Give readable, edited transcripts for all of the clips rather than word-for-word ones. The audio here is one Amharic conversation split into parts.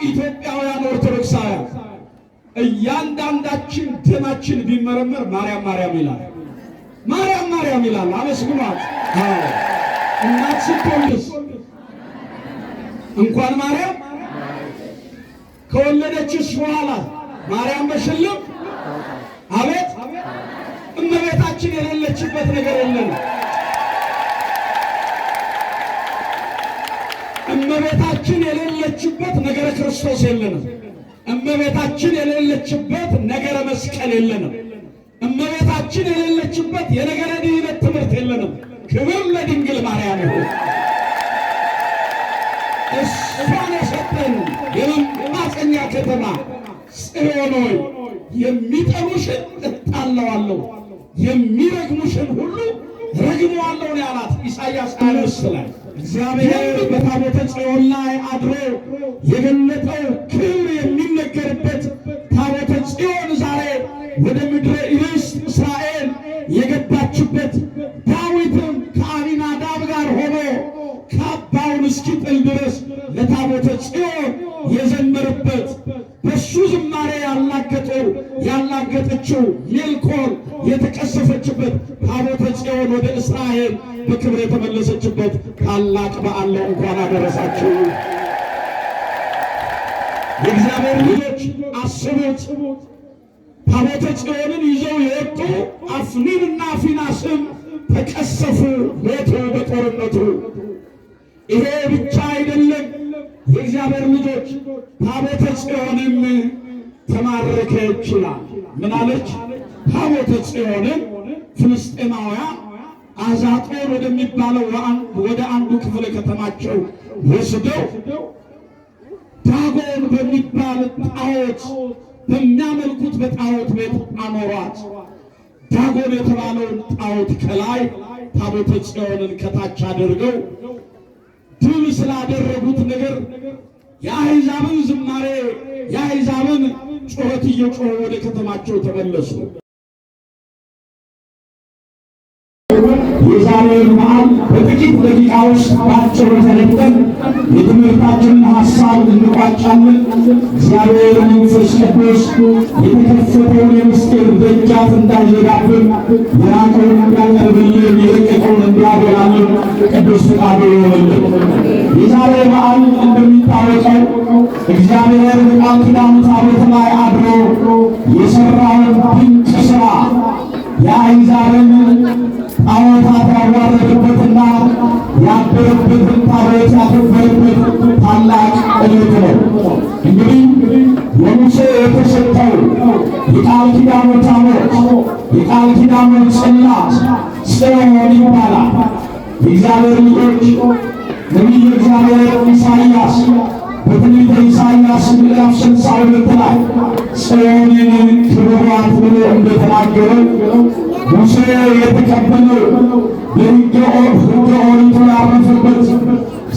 ኢትዮጵያውያን ኦርቶዶክሳውያን እያንዳንዳችን ደማችን ቢመረመር ማርያም ማርያም ይላል። ማርያም ማርያም ይላል። አመስግኗት። አዎ እናት ስትወልድ እንኳን ማርያም ከወለደችሽ በኋላ ማርያም በሽልም አቤት እመቤታችን የሌለችበት ነገር የለም። እመቤታችን የሌለችበት ነገረ ክርስቶስ የለንም። እመቤታችን የሌለችበት ነገረ መስቀል የለንም። እመቤታችን የሌለችበት የነገረ ድኅነት ትምህርት የለንም። ክብር ለድንግል ማርያም ይሁን። እሷን የሰጠን የመማፀኛ ከተማ ጽዮን ሆይ የሚጠሉሽን እጣለዋለሁ፣ የሚረግሙሽን ሁሉ ረግመዋለሁ ነው ያላት ኢሳይያስ 5 ላይ። እግዚአብሔር በታቦተ ጽዮን ላይ አድሮ የገለጠው ክብር የሚነገርበት ታቦተ ጽዮን ዛሬ ወደ ምድረ ርስት እስራኤል የገባችበት ዳዊትም ከአቢናዳብ ጋር ሆኖ ካባውን እስኪጥል ድረስ ለታቦተ ጽዮን የዘመረበት በሱ ዝማሬ ያላገጠችው ሜልኮል የተቀሰፈችበት ታቦተ ጽዮን ወደ እስራኤል በክብር የተመለሰችበት ታላቅ በዓል ነው። እንኳን አደረሳችሁ። የእግዚአብሔር ልጆች አስቡት። ታቦተ ጽዮንን ይዘው የወጡ አፍኒንና ፊናስም ተቀሰፉ፣ ሞቱ በጦርነቱ። ይሄ ብቻ አይደለም። የእግዚአብሔር ልጆች ታቦተ ጽዮንም ተማረከች ይላል። ምን አለች? ታቦተ ጽዮንን ፍልስጤማውያን አዛጦን ወደሚባለው ወደ አንዱ ክፍለ ከተማቸው ወስደው ዳጎን በሚባል ጣዖት በሚያመልኩት በጣዖት ቤት አኖሯት። ዳጎን የተባለውን ጣዖት ከላይ ታቦተ ጽዮንን ከታች አድርገው ድል ስላደረጉት ነገር የአሕዛብን ዝማሬ የአሕዛብን ጩኸት እየጮሁ ወደ ከተማቸው ተመለሱ። የዛሬውን በዓል በጥቂት ደቂቃ ውስጥ ባጭሩ ተነጥተን የትምህርታችንን ሐሳብ እንቋጫለን። እግዚአብሔር መንፈስ ቅዱስ የተከፈተውን የምስጢር ደጃፍ እንዳይዘጋብን፣ የራቀውን እንዳይቀርብልን፣ የረቀቀውን እንዲያጎላልን ቅዱስ ፈቃዱ ይሆንልን። የዛሬ በዓል እንደሚታወቀው እግዚአብሔር በቃል ኪዳኑ ታቦት ላይ አድሮ የሠራውን ድንቅ ሥራ የአሕዛብን ጣዖታት ያዋረደበትና ያደረበትን ታቦት ያከበረበት ታላቅ ዕለት ነው። እንግዲህ ለሙሴ የተሰጠው የቃል ኪዳኑ ታቦት የቃል ኪዳኑ ጽላት ጽዮን ይባላል። የእግዚአብሔር ልጆች ነቢዩ እግዚአብሔር ኢሳይያስ በትንቢተ ኢሳይያስ ምዕራፍ 62 ላይ ጽዮንን ክብሯት ብሎ እንደተናገረው ሙሴ የተቀበለው በሕገ ኦሪቱ ያረፈበት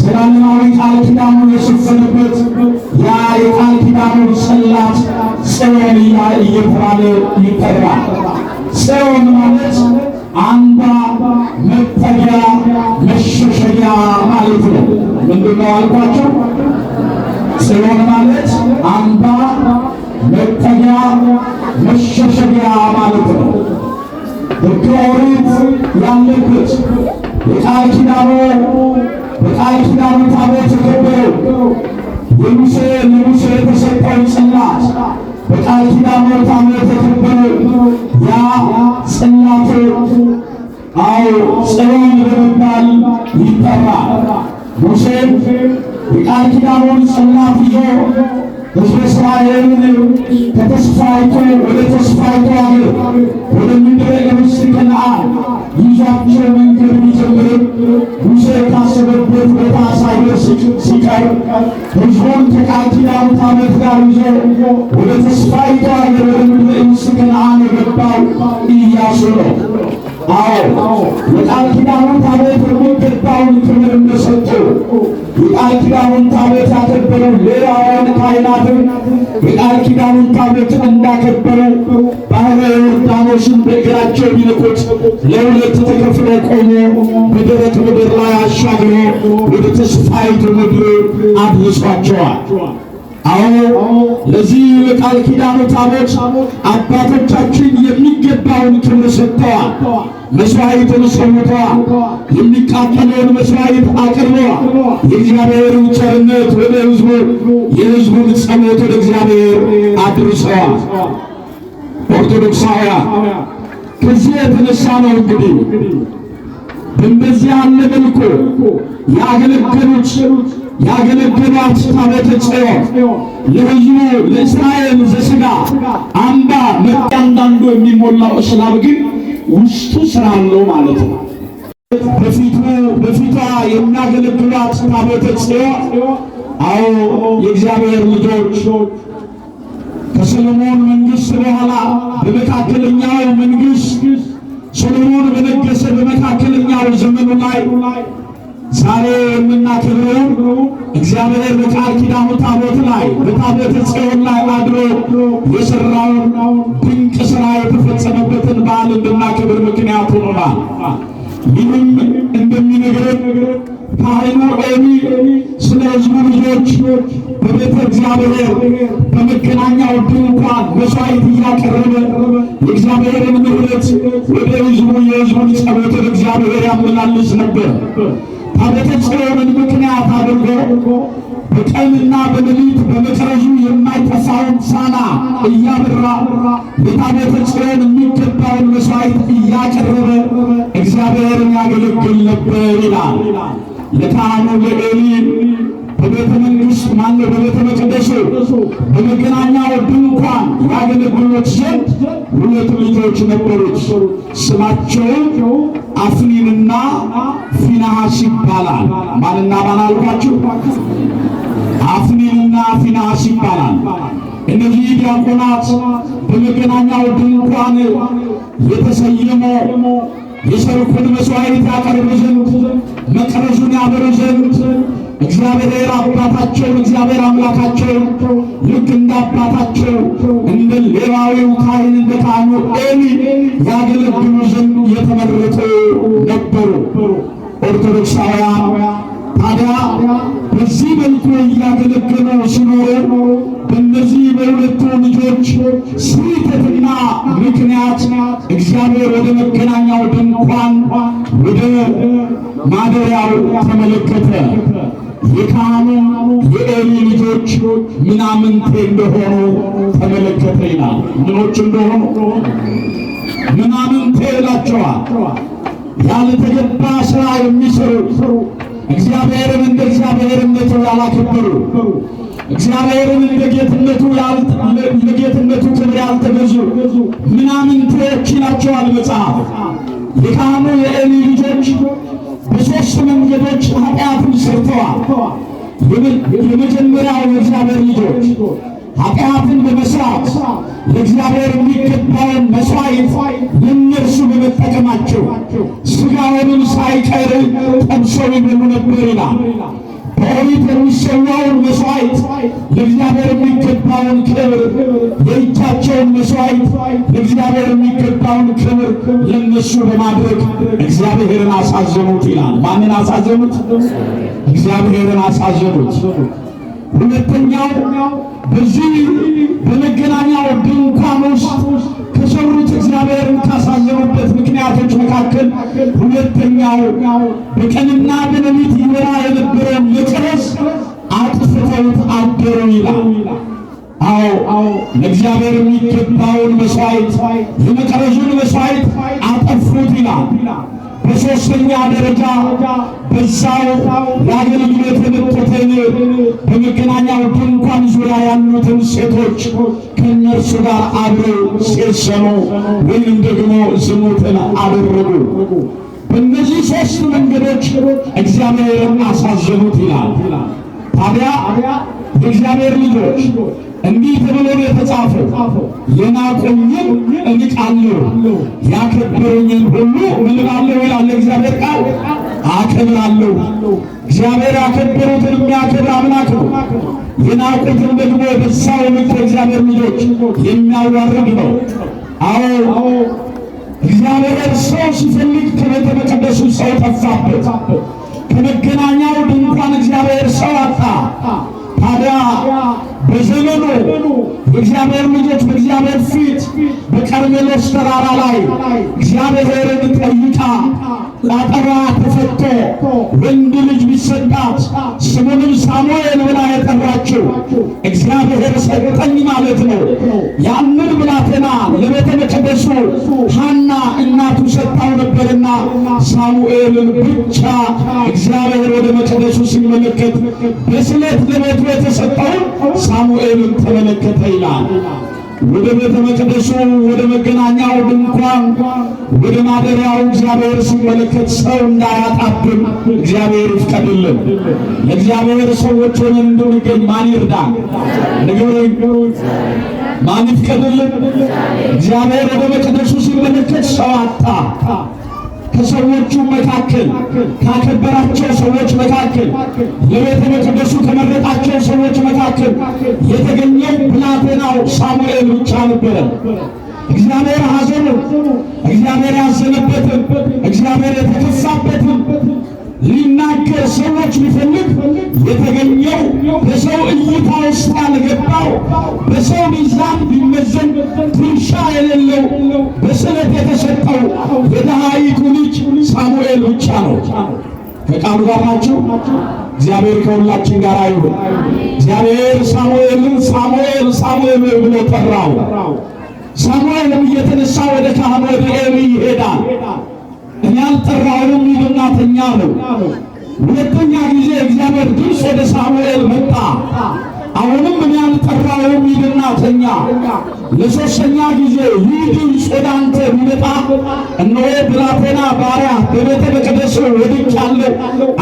ዘላለማዊ ቃል ኪዳኑን የሸፈነበት ያ የቃል ኪዳኑ ጽላት ጽዮን እየተባለ ይጠራል። ጽዮን ማለት አምባ፣ መጠጊያ፣ መሸሸጊያ ማለት ነው። ምንድን ነው አልኳቸው? ጽዮን ማለት አምባ፣ መጠጊያ፣ መሸሸጊያ ማለት ነው። ሕገ ኦሪት ያለበት በቃል ኪዳኑ ታቦት የከበረው ለሙሴ የተሰጠው ጽላት በቃል ኪዳኑ ታቦት የከበረው ያ ጽላቱ ጽዮን በመባል ይጠራል። ሙሴም የቃል ኪዳኑን ጽላት ይዞ ሕዝበ እስራኤልን ከተስፋይቱ ወደ ተስፋይቱ አገር ወደ ምድረ ርስት ከነዓን ይዟቸው መንገድ ቢጀምርም ሙሴ ካሰበበት ቦታ ሳይደርስ ሲቀር ሕዝቡን ከቃል ኪዳኑ ታቦት ጋር ይዞ ወደ ተስፋይቱ አገር ወደ ምድረ ርስት ከነዓን የገባው ኢያሱ ነው። የቃል ኪዳኑ ታቦት የሚገባውን ክብር እንደሰጠው የቃል ኪዳኑን ታቦት ያከበሩ ሌዋውያን ካህናትም የቃል ኪዳኑን ታቦት እንዳከበሩ ባሕረ ዮርዳኖስን በእግራቸው ቢነኩት ለሁለት ተከፍሎ ቆሞ በደረቅ ምድር ላይ አሻግሮ ወደ ተስፋይቱ ምድር አድርሷቸዋል። አዎ ለዚህ ለቃል ኪዳኑ ታቦት አባቶቻችን የሚገባውን ክብር ሰጥተዋል። መስዋዕትን ሰውተዋል። የሚቃጠለውን መስዋዕት አቅርበዋል። የእግዚአብሔርን ቸርነት ወደ ሕዝቡ የሕዝቡን ጸሎት ወደ እግዚአብሔር አድርሰዋል። ኦርቶዶክሳውያን ከዚህ የተነሳ ነው እንግዲህ በእንደዚህ ያለ መልኩ ያገለገሏት ታቦተ ጽዮን ለሕዝቡ ለእስራኤል ዘሥጋ አምባ እያንዳንዱ የሚሞላው እስላም ግን ውስጡ ሥራ አለው ማለት ነው። በፊቷ የሚያገለግሏት ታቦተ ጽዮን አዎ የእግዚአብሔር ልጆች ከሰሎሞን መንግሥት በኋላ በመካከለኛው መንግሥት ሰሎሞን በነገሰ በመካከለኛው ዘመኑ ላይ ዛሬ የምናከብረው እግዚአብሔር በቃል ኪዳኑ ታቦት ላይ በታቦተ ጽዮን ላይ አድሮ የሠራውን ድንቅ ሥራ የተፈጸመበትን በዓል እንድናከብር ምክንያት ሆኖናል። ይህም እንደሚነግረን ካህኑ ኤሊ ስለ ሕዝቡ ልጆች በቤተ እግዚአብሔር በመገናኛው ድንኳን መሥዋዕት እያቀረበ የእግዚአብሔርን ምሕረት ወደ ሕዝቡ የሕዝቡን ጸሎት ወደ እግዚአብሔር ያመላልስ ነበር። ታቦተ ጽዮንን ምክንያት አድርጎ በቀንና በሌሊት በመቅረዙ የማይጠፋውን ፋና እያበራ የታቦተ ጽዮን የሚገባውን መሥዋዕት እያቀረበ እግዚአብሔርን ያገለግል ነበር ይላል። ለካህኑ ለኤሊ በቤተ መንግሥት ማነው በቤተ መቅደሱ በመገናኛው ድንኳን ያገለግሉት ዘንድ ሁለት ልጆች ነበሩት። ስማቸው አፍኒንና ፊንሐስ ይባላል። ማንና ማን አልኳችሁ? አፍኒንና ፊንሐስ ይባላል። እነዚህ ዲያቆናት በመገናኛው ድንኳን የተሰየመው የሰርኩን መሥዋዕት ያቀርቡ ዘንድ መቅረዙን ያበሩ ዘንድ እግዚአብሔር አባታቸውን እግዚአብሔር አምላካቸውን ልክ እንደ አባታቸው እንደ ሌዋዊው ካህን እንደ ካህኑ ኤሊ ያገለግሉ ዘንድ የተመረጡ ነበሩ። ኦርቶዶክሳውያን ታዲያ በዚህ መልኩ እያገለገሉ ሲኖሩ በእነዚህ በሁለቱ ልጆች ስህተትና ምክንያት እግዚአብሔር ወደ መገናኛው ድንኳን ወደ ማደሪያው ተመለከተ። የካህኑ የኤሊ ልጆች ምናምንቴ እንደሆኑ ተመለከተ ይላል። ምኖች እንደሆኑ ምናምንቴ ይላቸዋል። ያልተገባ ሥራ የሚሰሩ እግዚአብሔርን እንደ እግዚአብሔርነቱ ያላከበሩ እግዚአብሔርን እንደ ለጌትነቱ ክብር ያልተገዙ ምናምንቴዎች ይላቸዋል መጽሐፍ። የካህኑ የኤሊ ልጆች በሦስት መንገዶች ኃጢአትን ሰርተዋል። የመጀመሪያው የእግዚአብሔር ልጆች ኃጢአትን በመስራት ለእግዚአብሔር የሚገባውን መሥዋዕት ለእነርሱ በመጠቀማቸው ሥጋውንም ሳይቀር ጠብሰው ይበሉ ነበር ይላል። በኦሪት የሚሰዋውን መሥዋዕት ለእግዚአብሔር የሚገባውን ክብር የእጃቸውን መሥዋዕት ለእግዚአብሔር የሚገባውን ክብር ለነሱ በማድረግ እግዚአብሔርን አሳዘኑት ይላል። ማንን አሳዘኑት? እግዚአብሔርን አሳዘኑት። ሁለተኛው በዚህ በመገናኛው ድንኳን ውስጥ ከሰሩት እግዚአብሔርን ካሳዘኑበት ምክንያቶች መካከል ሁለተኛው በቀንና በሌሊት ይበራ የነበረውን መቅረዝ አጥፍተውት አደሩ ይላል። አዎ ለእግዚአብሔር የሚገባውን መሥዋዕት የመቅረዙን መሥዋዕት አጠፉት ይላል። በሦስተኛ ደረጃ በዛው ለአገልግሎት የመጡትን በመገናኛው ድንኳን ዙሪያ ያሉትን ሴቶች ከእነርሱ ጋር አብረው ሴሰኑ ወይም ደግሞ ዝሙትን አደረጉ። በእነዚህ ሦስት መንገዶች እግዚአብሔርን አሳዘኑት ይላል። ታዲያ የእግዚአብሔር ልጆች እንዲህ ተብሎ ነው የተጻፈው፣ የናቁኝን እንቃለሁ፣ ያከበሩኝን ሁሉ ምን እላለሁ ይላል እግዚአብሔር ቃል፣ አከብራለሁ። እግዚአብሔር ያከበሩትን የሚያከብር አምላክ ነው። የናቁትን ደግሞ በዛው ልክ እግዚአብሔር ልጆች የሚያዋርድ ነው። አዎ እግዚአብሔር ሰው ሲፈልግ ከቤተ መቅደሱ ሰው ጠፋበት። ከመገናኛው ድንኳን እግዚአብሔር ሰው አጣ። ታዲያ በዘመኑ የእግዚአብሔር ልጆች በእግዚአብሔር ፊት በቀርሜሎስ ተራራ ላይ እግዚአብሔርን ጠይቃ ቋጠሯ ተፈቶ ወንድ ልጅ ቢሰጣት ስሙንም ሳሙኤል ብላ የጠራችው እግዚአብሔር ሰጠኝ ማለት ነው። ያንን ብላቴና ለቤተ መቅደሱ ሐና እናቱ ሰጣው ነበርና ሳሙኤልን ብቻ እግዚአብሔር ወደ መቅደሱ ሲመለከት በስለት ለቤቱ የተሰጠውን ሳሙኤልን ተመለከተ ይላል። ወደ ቤተ መቅደሱ ወደ መገናኛው ድንኳን ወደ ማደሪያው እግዚአብሔር ሲመለከት ሰው እንዳያጣብን እግዚአብሔር ይፍቀድልን። ለእግዚአብሔር ሰዎች ሆነን እንድንገኝ ማን ይርዳን? ንገሩኝ። ማን ይፍቀድልን? እግዚአብሔር ወደ መቅደሱ ሲመለከት ሰው አጣ። ከሰዎቹ መካከል ካከበራቸው ሰዎች መካከል ለቤተ መቅደሱ ከመረጣቸው ሰዎች መካከል የተገኘው ብላቴናው ሳሙኤል ብቻ ነበረ። እግዚአብሔር ሐዘኑ፣ እግዚአብሔር ያዘነበትን፣ እግዚአብሔር የተከፋበትን ሊናገር ሰዎች ሊፈልግ የተገኘው በሰው እይታ ውስጥ ያልገባው በሰው ሚዛን ቢመዘን ድርሻ የሌለው በስለት የተሰጠው የደሃይቱ ልጅ ሳሙኤል ብቻ ነው። ከቃሉ ጋር ናቸው። እግዚአብሔር ከሁላችን ጋር ይሁን። እግዚአብሔር ሳሙኤልን ሳሙኤል ሳሙኤል ብሎ ጠራው። ሳሙኤልም እየተነሳ ወደ ካህኑ ወደ ኤሊ ይሄዳል። እኔ አልጠራሁም ሂድና ተኛ ነው። ሁለተኛ ጊዜ እግዚአብሔር ድምፅ ወደ ሳሙኤል መጣ። አሁንም እኔ አልጠራሁም ሂድና ተኛ። ለሶስተኛ ጊዜ ይህ ድምፅ ወደ አንተ ቢመጣ እነሆ ብላቴና ባሪያ በቤተ መቅደስ ወድቄአለሁ፣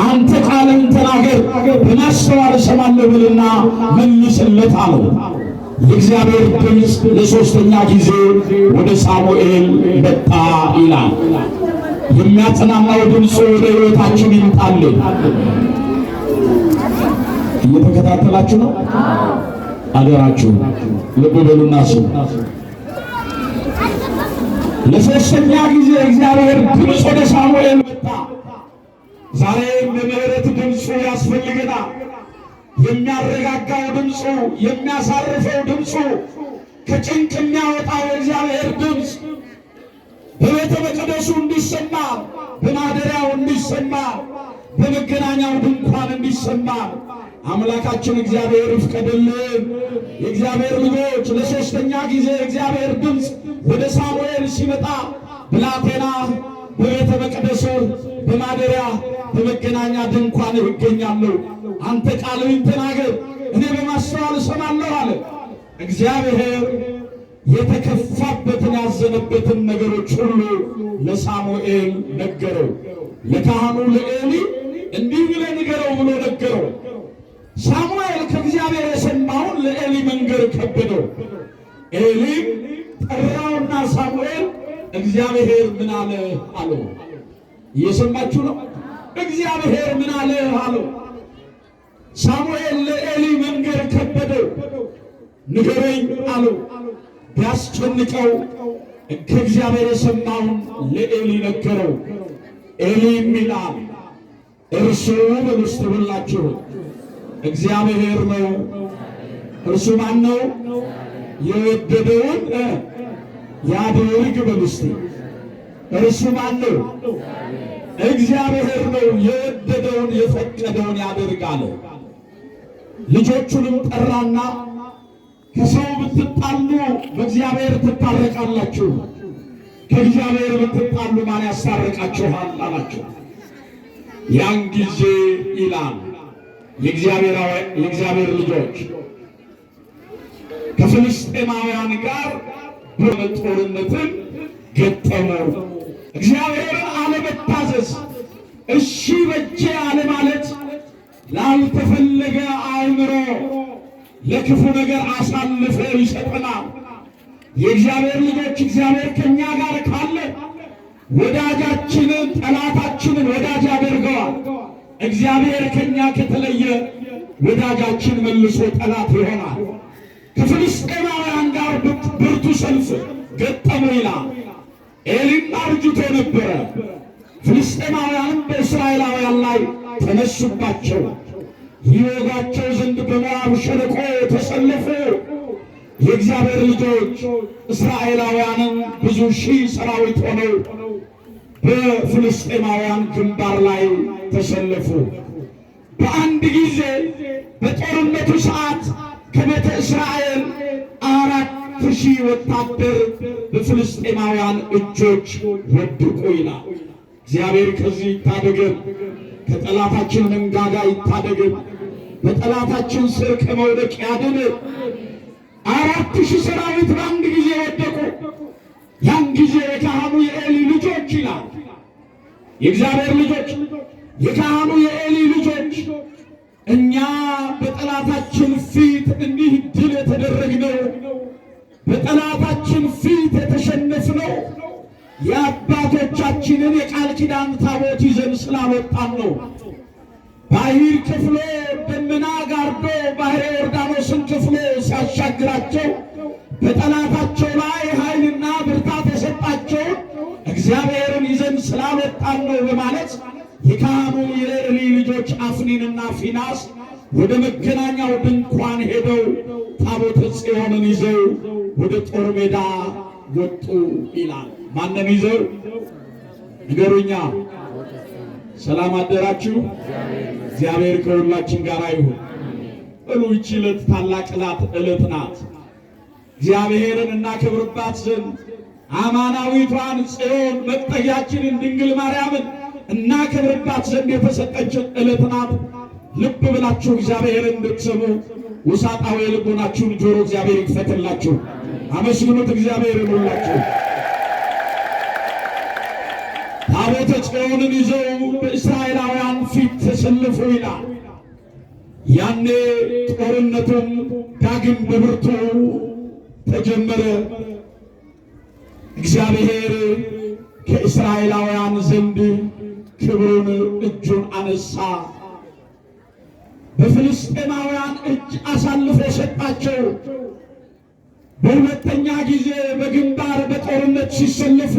አንተ ቃልን ተናገር፣ በማስተዋል እሰማለሁ ብልና መልስለት አለው። የእግዚአብሔር ድምፅ ለሶስተኛ ጊዜ ወደ ሳሙኤል መጣ ይላል። የሚያጽናናው ድምፅ ወደ ሕይወታችን ይምጣልን። እየተከታተላችሁ ነው? አደራችሁ ልብ በሉና ስሙ። ለሶስተኛ ጊዜ እግዚአብሔር ድምፅ ወደ ሳሙኤል መጣ። ዛሬም የምህረት ድምፁ ያስፈልገናል። የሚያረጋጋው ድምፁ፣ የሚያሳርፈው ድምፁ፣ ከጭንቅ የሚያወጣው የእግዚአብሔር ድምፅ በቤተ መቅደሱ እንዲሰማ፣ በማደሪያው እንዲሰማ፣ በመገናኛው ድንኳን እንዲሰማ አምላካችን እግዚአብሔር ይፍቀድልን። የእግዚአብሔር ልጆች ለሶስተኛ ጊዜ እግዚአብሔር ድምፅ ወደ ሳሙኤል ሲመጣ ብላቴና በቤተ መቅደሱ በማደሪያ በመገናኛ ድንኳን ይገኛለሁ፣ አንተ ቃልህን ተናገር፣ እኔ በማስተዋል እሰማለሁ አለ። እግዚአብሔር የተከፋበትን ያዘነበትን ነገሮች ሁሉ ለሳሙኤል ነገረው። ለካህኑ ለኤሊ እንዲህ ብለህ ንገረው ብሎ ነገረው። ሳሙኤል ከእግዚአብሔር የሰማውን ለኤሊ መንገር ከበደው። ኤሊም ጠራውና ሳሙኤል እግዚአብሔር ምን አለ አለው። እየሰማችሁ ነው? እግዚአብሔር ምን አለ አለው። ሳሙኤል ለኤሊ መንገር ከበደው። ንገረኝ አለው። ቢያስጨንቀው ከእግዚአብሔር የሰማውን ለኤሊ ነገረው። ኤሊም ይላል እርሱ በውስጥ ሁላችሁ እግዚአብሔር ነው። እርሱ ማን ነው? የወደደውን ያድርግ በውስጥ። እርሱ ማን ነው? እግዚአብሔር ነው። የወደደውን የፈቀደውን ያደርጋል። ልጆቹንም ጠራና ከሰው ብትጣሉ በእግዚአብሔር ትታረቃላችሁ፣ ከእግዚአብሔር ብትጣሉ ማን ያስታርቃችኋል አላቸው። ያን ጊዜ ይላል የእግዚአብሔር ልጆች ከፍልስጤማውያን ጋር ጦርነትን ገጠሙ። እግዚአብሔርን አለመታዘዝ፣ እሺ በጄ አለማለት ላልተፈለገ አእምሮ ለክፉ ነገር አሳልፎ ይሰጠናል። የእግዚአብሔር ልጆች እግዚአብሔር ከኛ ጋር ካለ ወዳጃችንን ጠላታችንን ወዳጅ ያደርገዋል። እግዚአብሔር ከኛ ከተለየ ወዳጃችን መልሶ ጠላት ይሆናል። ከፍልስጤማውያን ጋር ብርቱ ሰልፍ ገጠሙ ይላል። ኤሊም አርጅቶ ነበረ። ፍልስጤማውያንም በእስራኤላውያን ላይ ተነሱባቸው። ይወጋቸው ዘንድ በሞዓብ ሸለቆ ተሰለፉ። የእግዚአብሔር ልጆች እስራኤላውያንም ብዙ ሺህ ሰራዊት ሆነው በፍልስጤማውያን ግንባር ላይ ተሰለፉ። በአንድ ጊዜ በጦርነቱ ሰዓት ከቤተ እስራኤል 4,000 ወታደር በፍልስጤማውያን እጆች ወድቁ ይላል። እግዚአብሔር ከዚህ ይታደገን፣ ከጠላታችን መንጋጋ ይታደገን፣ በጠላታችን ስር ከመውደቅ ያድነን። 4,000 ሰራዊት በአንድ ጊዜ ወደቁ። ያን ጊዜ የካህኑ የኤሊ ልጆች ይላል፣ የእግዚአብሔር ልጆች፣ የካህኑ የኤሊ ልጆች እኛ በጠላታችን ፊት እንዲህ ድል የተደረግነው፣ በጠላታችን ፊት የተሸነፍነው የአባቶቻችንን የቃል ኪዳን ታቦት ይዘን ስላልወጣን ነው። ባህር ከፍሎ ደመና ጋርዶ ባህረ ዮርዳኖስን ከፍሎ ሲያሻግራቸው በጠላታቸው ላይ ኃይልና ብርታት የሰጣቸውን እግዚአብሔርን ይዘን ስላልወጣን ነው በማለት የካህኑ የኤሊ ልጆች አፍኒንና ፊናስ ወደ መገናኛው ድንኳን ሄደው ታቦተ ጽዮንን ይዘው ወደ ጦር ሜዳ ወጡ ይላል። ማንን ይዘው ንገሩኛ? ሰላም አደራችሁ። እግዚአብሔር ከሁላችን ጋር ይሁን። ይህች ዕለት ታላቅ ዕለት ናት። እግዚአብሔርን እናከብርባት ዘንድ አማናዊቷን ጽዮን መጠጊያችንን ድንግል ማርያምን እናከብርባት ዘንድ የተሰጠችን ዕለት ናት። ልብ ብላችሁ እግዚአብሔርን እንድትሰሙ ውሳጣዊ ልቦናችሁን ጆሮ እግዚአብሔር ይክፈትላችሁ። አመስግኑት እግዚአብሔርን ሁላችሁ። ታቦተ ጽዮንን ይዘው በእስራኤላውያን ፊት ተሰልፉ ይላል። ያኔ ጦርነቱም ዳግም በብርቱ ተጀመረ። እግዚአብሔር ከእስራኤላውያን ዘንድ ክብሩን እጁን አነሳ። በፍልስጤማውያን እጅ አሳልፎ ሰጣቸው። በሁለተኛ ጊዜ በግንባር በጦርነት ሲሰለፉ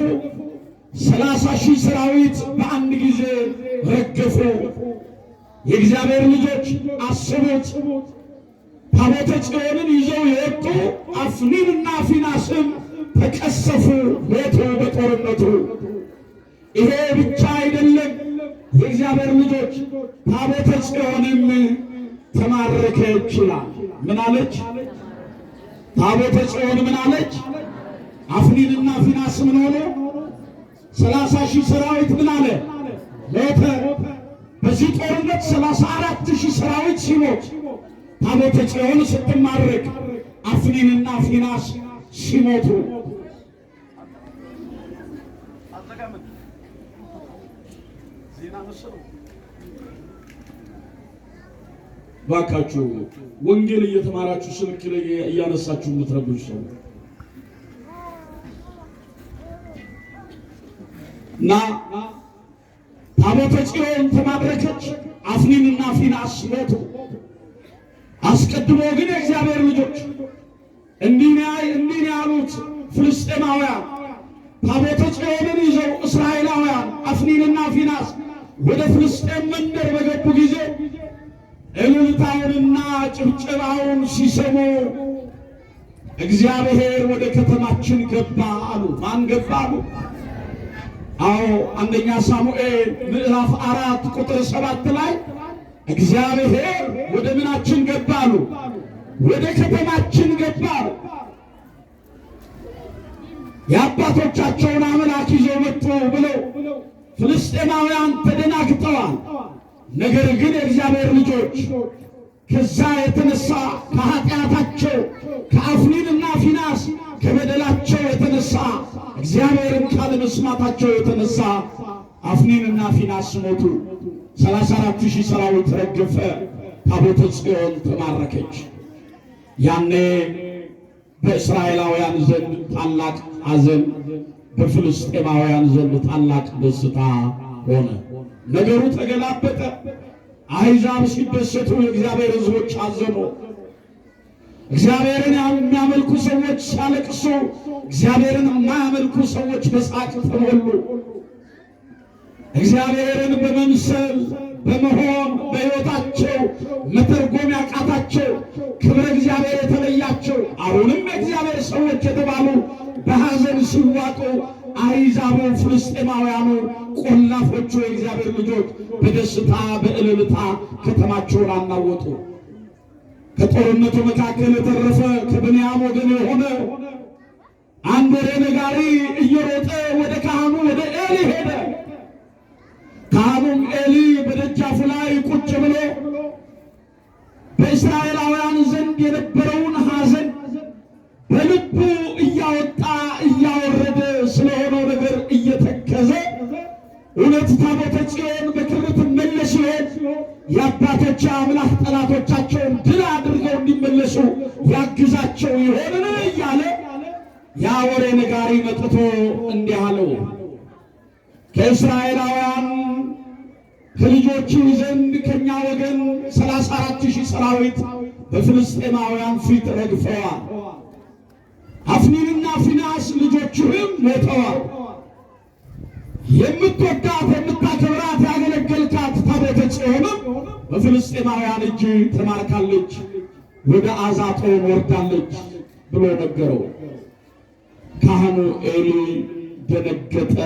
30,000 ሰራዊት በአንድ ጊዜ ረገፉ። የእግዚአብሔር ልጆች አስቡት። ታቦተ ጽዮንን ይዘው የወጡ አፍኒንና ፊናስም ተቀሰፉ፣ ሞቱ በጦርነቱ። ይሄ ብቻ አይደለም። የእግዚአብሔር ልጆች ታቦተ ጽዮንም ተማረከች ይላል። ምን አለች? ታቦተ ጽዮን ምን አለች? አፍኒንና ፊናስ ምን ሆነ? 30,000 ሰራዊት ምን አለ? ሞተ። በዚህ ጦርነት 34,000 ሰራዊት ሲሞት፣ ታቦተ ጽዮን ስትማረክ፣ አፍኒንና ፊናስ ሲሞቱ ባካችሁ ወንጌል እየተማራችሁ ስልክ ላይ እያነሳችሁ የምትረብሹ ሰው እና ታቦተ ጽዮን ተማረከች፣ አፍኒንና ፊናስ ሞቱ። አስቀድሞ ግን የእግዚአብሔር ልጆች እንዲህ ያሉት ፍልስጤማውያን ታቦተ ጽዮንን ይዘው እስራኤላውያን አፍኒንና ፊናስ ወደ ፍልስጤም መንደር በገቡ ጊዜ እልልታውንና ጭብጨባውን ሲሰሙ እግዚአብሔር ወደ ከተማችን ገባ አሉ። ማን ገባ አሉ? አዎ፣ አንደኛ ሳሙኤል ምዕራፍ 4 ቁጥር 7 ላይ እግዚአብሔር ወደ ምናችን ገባ አሉ? ወደ ከተማችን ገባ አሉ። የአባቶቻቸውን አምላክ ይዘው መጡ ብለው ፍልስጤማውያን ተደናግጠዋል። ነገር ግን የእግዚአብሔር ልጆች ከዛ የተነሳ ከኃጢአታቸው ከአፍኒንና ፊናስ ከበደላቸው የተነሳ እግዚአብሔርን ካለመስማታቸው የተነሳ አፍኒንና ፊናስ ሞቱ። 34,000 ሰራዊት ረገፈ። ታቦተ ጽዮን ተማረከች። ያኔ በእስራኤላውያን ዘንድ ታላቅ ሐዘን፣ በፍልስጤማውያን ዘንድ ታላቅ ደስታ ሆነ። ነገሩ ተገላበጠ። አሕዛብ ሲደሰቱ የእግዚአብሔር ሕዝቦች አዘኑ። እግዚአብሔርን የሚያመልኩ ሰዎች ሲያለቅሱ፣ እግዚአብሔርን የማያመልኩ ሰዎች በሳቅ ተሞሉ። እግዚአብሔርን በመምሰል በመሆን በሕይወታቸው መተርጎም ያቃታቸው ክብረ እግዚአብሔር የተለያቸው አሁንም የእግዚአብሔር ሰዎች የተባሉ በሐዘን ሲዋጡ አሕዛቡ ፍልስጤማውያኑ ቆላፎቹ የእግዚአብሔር ልጆች በደስታ በእልልታ ከተማቸውን አናወጡ። ከጦርነቱ መካከል የተረፈ ከብንያም ወገን የሆነ አንድ ወሬ ነጋሪ እየሮጠ ወደ ካህኑ ወደ ኤሊ ሄደ። ካህኑም ኤሊ በደጃፉ ላይ ቁጭ ብሎ በእስራኤላውያን ዘንድ የነበረውን ሐዘን በልቡ እያወጣ እያወረደ ስለሆነው ነገር እየተከዘ እውነት ታቦተ ጽዮን በክብር ትመለስ ይሆን? የአባቶች አምላክ ጠላቶቻቸውን ድል አድርገው እንዲመለሱ ያግዛቸው ይሆንን? እያለ ያ ወሬ ነጋሪ መጥቶ እንዲህ አለው፣ ከእስራኤላውያን ከልጆች ዘንድ ከኛ ወገን 34,000 ሰራዊት በፍልስጤማውያን ፊት ረግፈዋል። አፍኒንና ፊናስ ልጆችህም ሞተዋል። የምትወዳት የምታከብራት ያገለገልካት ታቦተ ጽዮንም በፍልስጤማውያን እጅ ተማርካለች፣ ወደ አዛጦን ወርዳለች ብሎ ነገረው። ካህኑ ኤሊ ደነገጠ።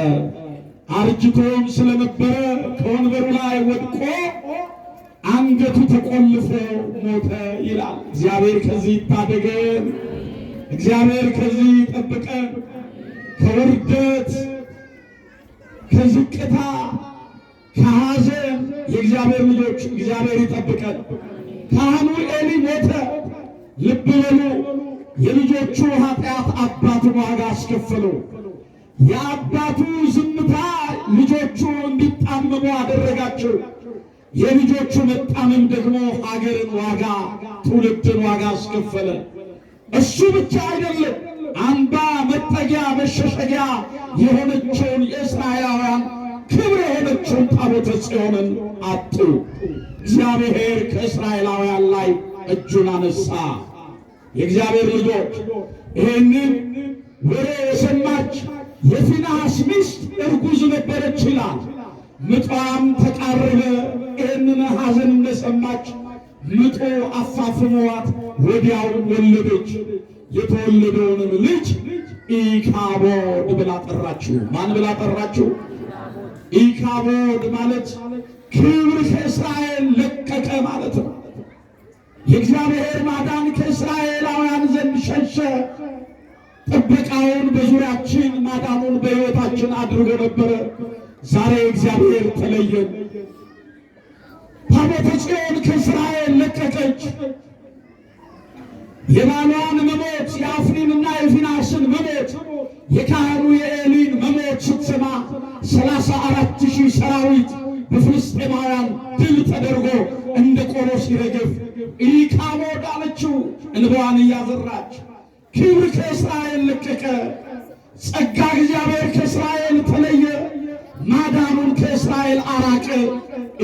አርጅቶም ስለነበረ ከወንበሩ ላይ ወድቆ አንገቱ ተቆልፎ ሞተ ይላል። እግዚአብሔር ከዚህ ይታደገን። እግዚአብሔር ከዚህ ይጠብቀን። ከውርደት ከዝቅታ ከሐዘን የእግዚአብሔር ልጆች እግዚአብሔር ይጠብቀን። ካህኑ ኤሊ ሞተ። ልብ በሉ፣ የልጆቹ ኃጢአት አባቱን ዋጋ አስከፈለው። የአባቱ ዝምታ ልጆቹ እንዲጣመሙ አደረጋቸው። የልጆቹ መጣመም ደግሞ ሀገርን ዋጋ ትውልድን ዋጋ አስከፈለ። እሱ ብቻ አይደለም፣ አምባ መጠጊያ መሸሸጊያ የሆነችውን የእስራኤላውያን ክብር የሆነችውን ታቦተ ጽዮንን አጡ። እግዚአብሔር ከእስራኤላውያን ላይ እጁን አነሳ። የእግዚአብሔር ልጆች ይህንን ወሬ የሰማች የፊንሐስ ሚስት እርጉዝ ነበረች ይላል። ምጧም ተቃረበ። ይህንን ሐዘን እንደሰማች ምጡ አፋፍሟት ወዲያው ወለደች። የተወለደውንም ልጅ ኢካቦድ ብላ ጠራችው። ማን ብላ ጠራችው? ኢካቦድ ማለት ክብር ከእስራኤል ለቀቀ ማለት ነው። የእግዚአብሔር ማዳን ከእስራኤላውያን ዘንድ ሸሸ። ጥበቃውን በዙሪያችን ማዳኑን በሕይወታችን አድርጎ ነበረ። ዛሬ እግዚአብሔር ተለየን። ታቦተ ጽዮን ከእስራኤል ለቀቀች። የባሏን መሞት የአፍኒንና የፊንሐስን መሞት የካህኑ የኤሊን መሞት ስትሰማ 34,000 ሰራዊት በፍልስጤማውያን ድል ተደርጎ እንደ ቆሎ ሲረግፍ ኢካቦድ አለችው እንባዋን እያዘራች። ክብር ከእስራኤል ለቀቀ። ጸጋ እግዚአብሔር ከእስራኤል ተለየ። ማዳኑን ከእስራኤል አራቀ።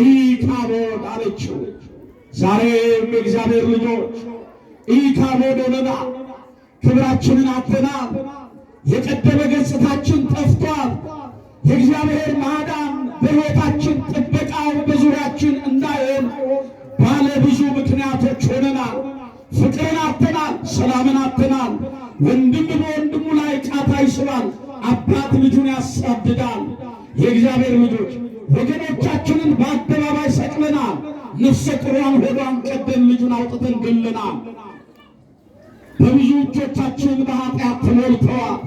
ኢካቦድ አለችው። ዛሬም የእግዚአብሔር ልጆች ኢካቦድ ሆነናል። ክብራችንን አጥተናል። የቀደመ ገጽታችን ጠፍቷል። የእግዚአብሔር ማዳን በሕይወታችን ጥበቃው በዙሪያችን እንዳይሆን ባለ ብዙ ምክንያቶች ሆነናል። ፍቅርን አጥተናል። ሰላምን አጥተናል። ወንድም በወንድሙ ላይ ቃታ ይስባል። አባት ልጁን ያሳድዳል። የእግዚአብሔር ልጆች ወገኖቻችንን በአደባባይ ሰቅለናል። ነፍሰ ጡሯን ሆዷን ቀደን ልጁን አውጥተን ገለናል። በብዙ እጆቻችን በኃጢአት ተሞልተዋል።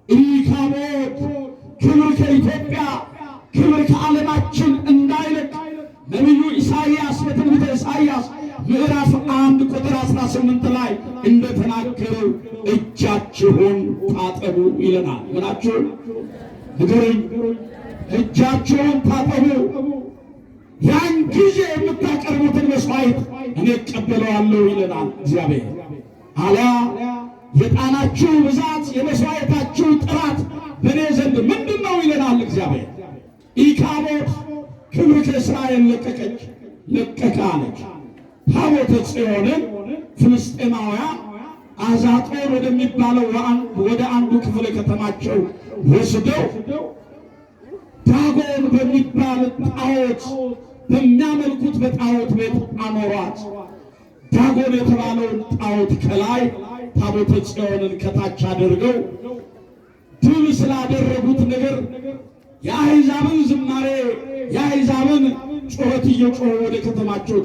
ኢካቦድ ክብር ከኢትዮጵያ ክብር ከዓለማችን እንዳይለቅ ነቢዩ ኢሳይያስ በትንቢተ ኢሳይያስ ምዕራፍ 1 ቁጥር 18 ላይ እንደተናገረው እጃችሁን ታጠቡ ይለናል። ምናችሁን ንገሩኝ? እጃችሁን ታጠቡ። ያን ጊዜ የምታቀርቡትን መስዋዕት እኔ እቀበለዋለሁ ይለናል እግዚአብሔር። አሊያ የጣናችሁ ብዛት የመስዋዕታችሁ ጥራት በእኔ ዘንድ ምንድን ነው ይለናል እግዚአብሔር። ኢካቦድ ክብር ከእስራኤል ለቀቀ አለች። ታቦተ ጽዮንን ፍልስጤማውያን አዛጦን ወደሚባለው ወደ አንዱ ክፍለ ከተማቸው ወስደው ዳጎን በሚባል ጣዖት በሚያመልኩት በጣዖት ቤት አኖሯት። ዳጎን የተባለውን ጣዖት ከላይ ታቦተ ጽዮንን ከታች አድርገው ድል ስላደረጉት ነገር የአሕዛብን ዝማሬ የአሕዛብን ጩኸት እየጮሁ ወደ ከተማቸው